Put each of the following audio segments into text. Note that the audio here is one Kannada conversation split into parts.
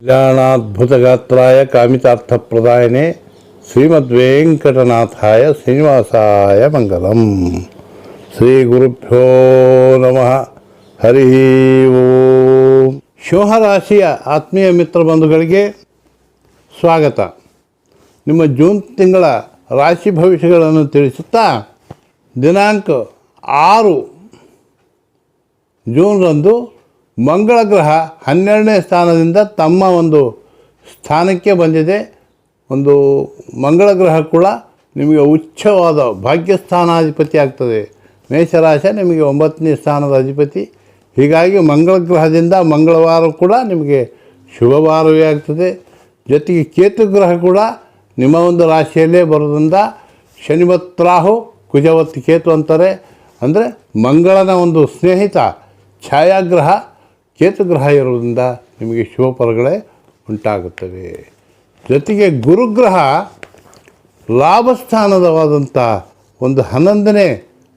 ಕಲ್ಯಾಣಾದ್ಭುತಗಾತ್ರಾಯ ಕಾಮಿತಾರ್ಥಪ್ರದಾಯನೆ ಶ್ರೀಮದ್ವೆಂಕಟನಾಥಾಯ ಶ್ರೀನಿವಾಸಾಯ ಮಂಗಲಂ. ಶ್ರೀ ಗುರುಭ್ಯೋ ನಮಃ. ಹರಿ ಓಂ. ಶೋಹರಾಶಿಯ ಆತ್ಮೀಯ ಮಿತ್ರ ಬಂಧುಗಳಿಗೆ ಸ್ವಾಗತ. ನಿಮ್ಮ ಜೂನ್ ತಿಂಗಳ ರಾಶಿ ಭವಿಷ್ಯಗಳನ್ನು ತಿಳಿಸುತ್ತಾ ದಿನಾಂಕ 6 ಜೂನ್ರಂದು ಮಂಗಳ ಗ್ರಹ 12ನೇ ಸ್ಥಾನದಿಂದ ತಮ್ಮ ಒಂದು ಸ್ಥಾನಕ್ಕೆ ಬಂದಿದೆ. ಒಂದು ಮಂಗಳ ಗ್ರಹ ಕೂಡ ನಿಮಗೆ ಉಚ್ಚವಾದ ಭಾಗ್ಯಸ್ಥಾನಾಧಿಪತಿ ಆಗ್ತದೆ. ಮೇಷರಾಶಿ ನಿಮಗೆ 9ನೇ ಸ್ಥಾನದ ಅಧಿಪತಿ. ಹೀಗಾಗಿ ಮಂಗಳ ಗ್ರಹದಿಂದ ಮಂಗಳವಾರ ಕೂಡ ನಿಮಗೆ ಶುಭವಾರವೇ ಆಗ್ತದೆ. ಜೊತೆಗೆ ಕೇತು ಗ್ರಹ ಕೂಡ ನಿಮ್ಮ ಒಂದು ರಾಶಿಯಲ್ಲೇ ಬರೋದ್ರಿಂದ ಶನಿಮತ್ ರಾಹು ಕುಜವತ್ ಕೇತು ಅಂತಾರೆ. ಅಂದರೆ ಮಂಗಳನ ಒಂದು ಸ್ನೇಹಿತ ಛಾಯಾಗ್ರಹ ಕೇತುಗ್ರಹ ಇರೋದ್ರಿಂದ ನಿಮಗೆ ಶುಭ ಫಲಗಳೇ ಉಂಟಾಗುತ್ತವೆ. ಜೊತೆಗೆ ಗುರುಗ್ರಹ ಲಾಭಸ್ಥಾನದವಾದಂಥ ಒಂದು 11ನೇ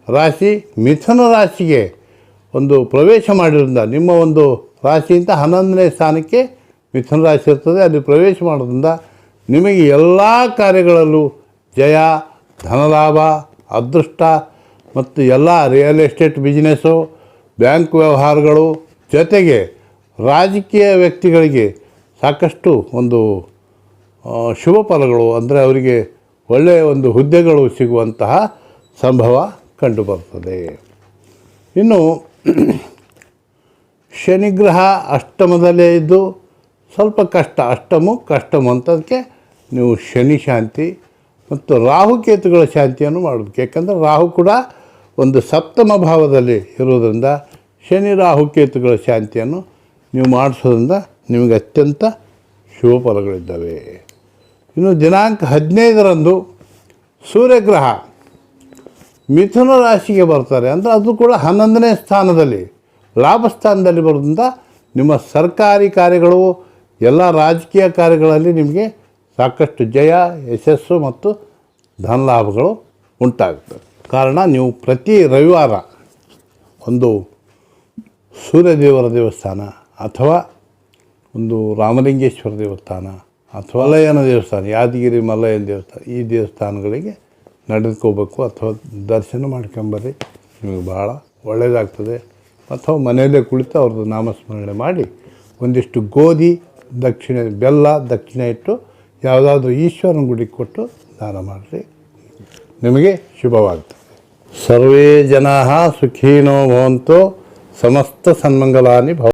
ರಾಶಿ ಮಿಥುನ ರಾಶಿಗೆ ಒಂದು ಪ್ರವೇಶ ಮಾಡಿರೋದ್ರಿಂದ ನಿಮ್ಮ ಒಂದು ರಾಶಿಯಿಂದ 11ನೇ ಸ್ಥಾನಕ್ಕೆ ಮಿಥುನ ರಾಶಿ ಇರ್ತದೆ. ಅಲ್ಲಿ ಪ್ರವೇಶ ಮಾಡೋದ್ರಿಂದ ನಿಮಗೆ ಎಲ್ಲ ಕಾರ್ಯಗಳಲ್ಲೂ ಜಯ, ಧನಲಾಭ, ಅದೃಷ್ಟ ಮತ್ತು ಎಲ್ಲ ರಿಯಲ್ ಎಸ್ಟೇಟ್ ಬಿಸ್ನೆಸ್ಸು, ಬ್ಯಾಂಕ್ ವ್ಯವಹಾರಗಳು, ಜೊತೆಗೆ ರಾಜಕೀಯ ವ್ಯಕ್ತಿಗಳಿಗೆ ಸಾಕಷ್ಟು ಒಂದು ಶುಭ ಫಲಗಳು, ಅಂದರೆ ಅವರಿಗೆ ಒಳ್ಳೆಯ ಒಂದು ಹುದ್ದೆಗಳು ಸಿಗುವಂತಹ ಸಂಭವ ಕಂಡುಬರ್ತದೆ. ಇನ್ನು ಶನಿಗ್ರಹ ಅಷ್ಟಮದಲ್ಲೇ ಇದ್ದು ಸ್ವಲ್ಪ ಅಷ್ಟಮ ಅಂತದಕ್ಕೆ ನೀವು ಶನಿ ಶಾಂತಿ ಮತ್ತು ರಾಹುಕೇತುಗಳ ಶಾಂತಿಯನ್ನು ಮಾಡಬೇಕು. ಯಾಕಂದರೆ ರಾಹು ಕೂಡ ಒಂದು ಸಪ್ತಮ ಭಾವದಲ್ಲಿ ಇರೋದರಿಂದ ಶನಿ ರಾಹುಕೇತುಗಳ ಶಾಂತಿಯನ್ನು ನೀವು ಮಾಡಿಸೋದ್ರಿಂದ ನಿಮಗೆ ಅತ್ಯಂತ ಶುಭ ಫಲಗಳಿದ್ದಾವೆ. ಇನ್ನು ದಿನಾಂಕ 15ರಂದು ಸೂರ್ಯಗ್ರಹ ಮಿಥುನ ರಾಶಿಗೆ ಬರ್ತಾರೆ. ಅಂದರೆ ಅದು ಕೂಡ 11ನೇ ಸ್ಥಾನದಲ್ಲಿ ಲಾಭಸ್ಥಾನದಲ್ಲಿ ಬರೋದ್ರಿಂದ ನಿಮ್ಮ ಸರ್ಕಾರಿ ಕಾರ್ಯಗಳು, ಎಲ್ಲ ರಾಜಕೀಯ ಕಾರ್ಯಗಳಲ್ಲಿ ನಿಮಗೆ ಸಾಕಷ್ಟು ಜಯ, ಯಶಸ್ಸು ಮತ್ತು ಧನಲಾಭಗಳು ಉಂಟಾಗ್ತವೆ. ಕಾರಣ ನೀವು ಪ್ರತಿ ರವಿವಾರ ಒಂದು ಸೂರ್ಯದೇವರ ದೇವಸ್ಥಾನ ಅಥವಾ ಒಂದು ರಾಮಲಿಂಗೇಶ್ವರ ದೇವಸ್ಥಾನ ಅಥವಾ ಮಲ್ಲಯ್ಯನ ದೇವಸ್ಥಾನ, ಯಾದಗಿರಿ ಮಲ್ಲಯ್ಯನ ದೇವಸ್ಥಾನ, ಈ ದೇವಸ್ಥಾನಗಳಿಗೆ ನಡೆದುಕೋಬೇಕು ಅಥವಾ ದರ್ಶನ ಮಾಡ್ಕೊಂಬರ್ರಿ. ನಿಮಗೆ ಭಾಳ ಒಳ್ಳೆಯದಾಗ್ತದೆ. ಅಥವಾ ಮನೆಯಲ್ಲೇ ಕುಳಿತು ಅವ್ರದ್ದು ನಾಮಸ್ಮರಣೆ ಮಾಡಿ ಒಂದಿಷ್ಟು ಗೋಧಿ ಬೆಲ್ಲ ದಕ್ಷಿಣ ಇಟ್ಟು ಯಾವುದಾದ್ರೂ ಈಶ್ವರನ ಗುಡಿಗೆ ಕೊಟ್ಟು ದಾನ ಮಾಡಿರಿ, ನಿಮಗೆ ಶುಭವಾಗ್ತದೆ. ಸರ್ವೇ ಜನಾಃ ಸುಖಿನೋ ಭವಂತು. ಸಮಸ್ತ ಸನ್ಮಂಗಲಾನಿ ಭವ.